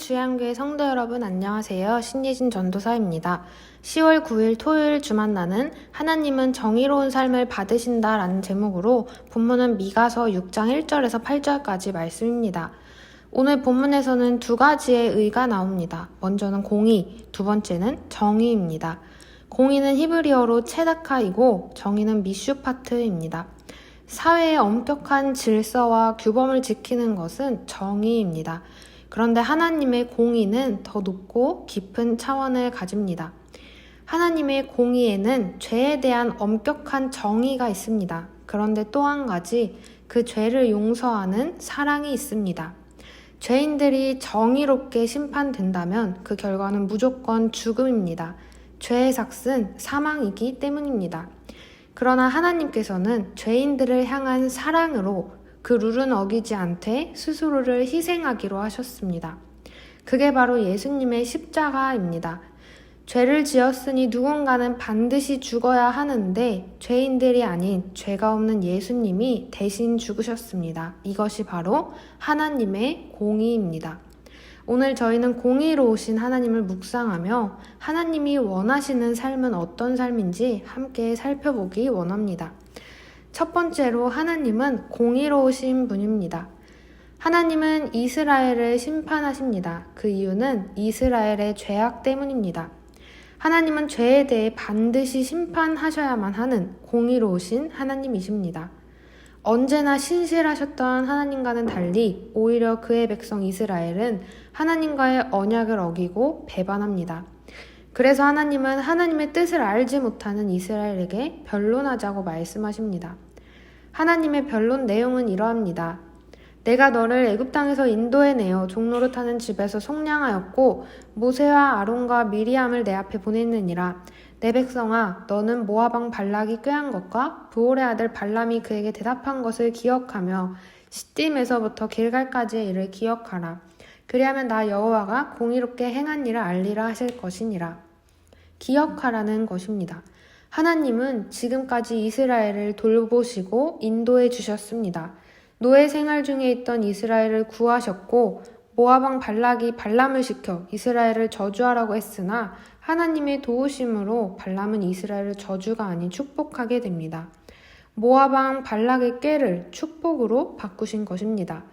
주양교회 성도 여러분 안녕하세요. 신예진 전도사입니다. 10월 9일 토요일 주만나는 하나님은 정의로운 삶을 받으신다 라는 제목으로 본문은 미가서 6장 1절에서 8절까지 말씀입니다. 오늘 본문에서는 두 가지의 의가 나옵니다. 먼저는 공의, 두 번째는 정의입니다. 공의는 히브리어로 체다카이고 정의는 미슈파트입니다. 사회의 엄격한 질서와 규범을 지키는 것은 정의입니다. 그런데 하나님의 공의는 더 높고 깊은 차원을 가집니다. 하나님의 공의에는 죄에 대한 엄격한 정의가 있습니다. 그런데 또 한 가지 그 죄를 용서하는 사랑이 있습니다. 죄인들이 정의롭게 심판된다면 그 결과는 무조건 죽음입니다. 죄의 삭은 사망이기 때문입니다. 그러나 하나님께서는 죄인들을 향한 사랑으로 그 룰은 어기지 않되 스스로를 희생하기로 하셨습니다. 그게 바로 예수님의 십자가입니다. 죄를 지었으니 누군가는 반드시 죽어야 하는데 죄인들이 아닌 죄가 없는 예수님이 대신 죽으셨습니다. 이것이 바로 하나님의 공의입니다. 오늘 저희는 공의로우신 하나님을 묵상하며 하나님이 원하시는 삶은 어떤 삶인지 함께 살펴보기 원합니다. 첫 번째로 하나님은 공의로우신 분입니다. 하나님은 이스라엘을 심판하십니다. 그 이유는 이스라엘의 죄악 때문입니다. 하나님은 죄에 대해 반드시 심판하셔야만 하는 공의로우신 하나님이십니다. 언제나 신실하셨던 하나님과는 달리 오히려 그의 백성 이스라엘은 하나님과의 언약을 어기고 배반합니다. 그래서 하나님은 하나님의 뜻을 알지 못하는 이스라엘에게 변론하자고 말씀하십니다. 하나님의 변론 내용은 이러합니다. 내가 너를 애굽 땅에서 인도해내어 종노릇하는 집에서 속량하였고 모세와 아론과 미리암을 내 앞에 보냈느니라. 내 백성아, 너는 모압 왕 발락이 꾀한 것과 브올의 아들 발람이 그에게 대답한 것을 기억하며 시딤에서부터 길갈까지의 일을 기억하라. 그리하면 나 여호와가 공의롭게 행한 일을 알리라 하실 것이니라. 기억하라는 것입니다. 하나님은 지금까지 이스라엘을 돌보시고 인도해 주셨습니다. 노예 생활 중에 있던 이스라엘을 구하셨고 모압 왕 발락이 발람을 시켜 이스라엘을 저주하라고 했으나 하나님의 도우심으로 발람은 이스라엘을 저주가 아닌 축복하게 됩니다. 모압 왕 발락의 꾀를 축복으로 바꾸신 것입니다.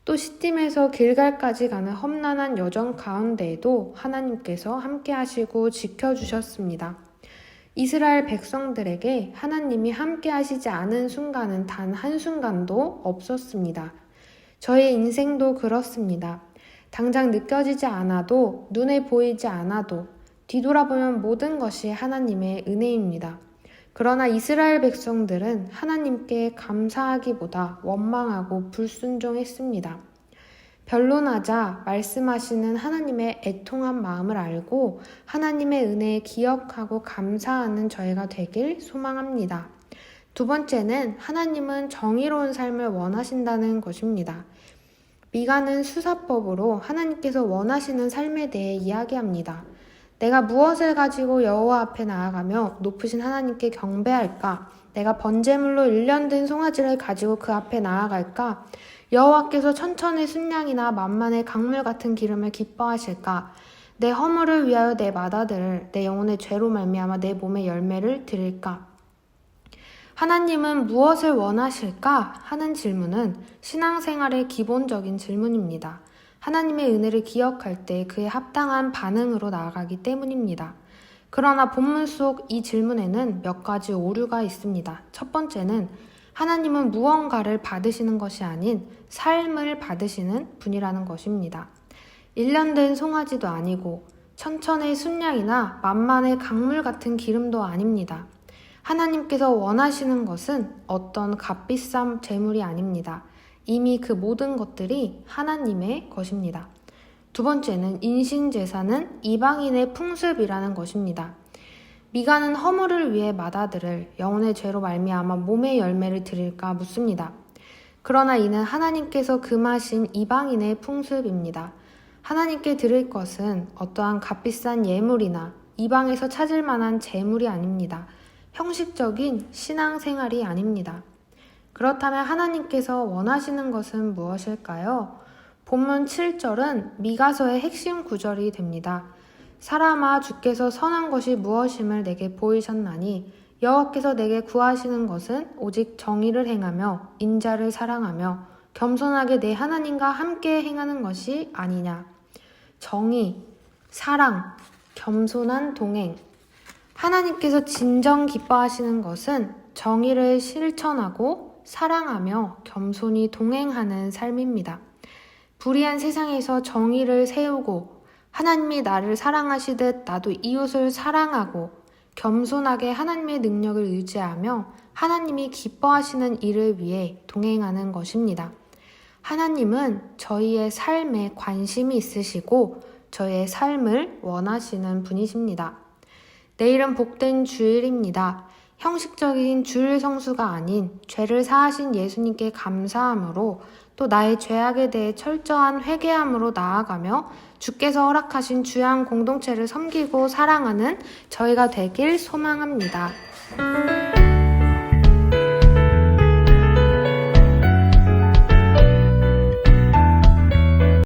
또 시딤에서 길갈까지 가는 험난한 여정 가운데에도 하나님께서 함께 하시고 지켜주셨습니다. 이스라엘 백성들에게 하나님이 함께 하시지 않은 순간은 단 한순간도 없었습니다. 저의 인생도 그렇습니다. 당장 느껴지지 않아도, 눈에 보이지 않아도, 뒤돌아보면 모든 것이 하나님의 은혜입니다. 그러나 이스라엘 백성들은 하나님께 감사하기보다 원망하고 불순종했습니다. 변론하자 말씀하시는 하나님의 애통한 마음을 알고 하나님의 은혜에 기억하고 감사하는 저희가 되길 소망합니다. 두 번째는 하나님은 정의로운 삶을 원하신다는 것입니다. 미가는 수사법으로 하나님께서 원하시는 삶에 대해 이야기합니다. 내가 무엇을 가지고 여호와 앞에 나아가며 높으신 하나님께 경배할까? 내가 번제물로 1년 된 송아지를 가지고 그 앞에 나아갈까? 여호와께서 천천의 순양이나 만만의 강물 같은 기름을 기뻐하실까? 내 허물을 위하여 내 맏아들을 내 영혼의 죄로 말미암아 내 몸의 열매를 드릴까? 하나님은 무엇을 원하실까? 하는 질문은 신앙생활의 기본적인 질문입니다. 하나님의 은혜를 기억할 때 그에 합당한 반응으로 나아가기 때문입니다. 그러나 본문 속 이 질문에는 몇 가지 오류가 있습니다. 첫 번째는 하나님은 무언가를 받으시는 것이 아닌 삶을 받으시는 분이라는 것입니다. 1년 된 송아지도 아니고 천천의 순양이나 만만의 강물 같은 기름도 아닙니다. 하나님께서 원하시는 것은 어떤 값비싼 재물이 아닙니다. 이미 그 모든 것들이 하나님의 것입니다. 두 번째는 인신제사는 이방인의 풍습이라는 것입니다. 미가는 허물을 위해 맏아들을 영혼의 죄로 말미암아 몸의 열매를 드릴까 묻습니다. 그러나 이는 하나님께서 금하신 이방인의 풍습입니다. 하나님께 드릴 것은 어떠한 값비싼 예물이나 이방에서 찾을 만한 재물이 아닙니다. 형식적인 신앙생활이 아닙니다. 그렇다면 하나님께서 원하시는 것은 무엇일까요? 본문 7절은 미가서의 핵심 구절이 됩니다. 사람아, 주께서 선한 것이 무엇임을 내게 보이셨나니 여호와께서 내게 구하시는 것은 오직 정의를 행하며 인자를 사랑하며 겸손하게 내 하나님과 함께 행하는 것이 아니냐. 정의, 사랑, 겸손한 동행. 하나님께서 진정 기뻐하시는 것은 정의를 실천하고 사랑하며 겸손히 동행하는 삶입니다. 불의한 세상에서 정의를 세우고 하나님이 나를 사랑하시듯 나도 이웃을 사랑하고 겸손하게 하나님의 능력을 의지하며 하나님이 기뻐하시는 일을 위해 동행하는 것입니다. 하나님은 저희의 삶에 관심이 있으시고 저희의 삶을 원하시는 분이십니다. 내일은 복된 주일입니다. 형식적인 주일 성수가 아닌 죄를 사하신 예수님께 감사함으로 또 나의 죄악에 대해 철저한 회개함으로 나아가며 주께서 허락하신 주양 공동체를 섬기고 사랑하는 저희가 되길 소망합니다.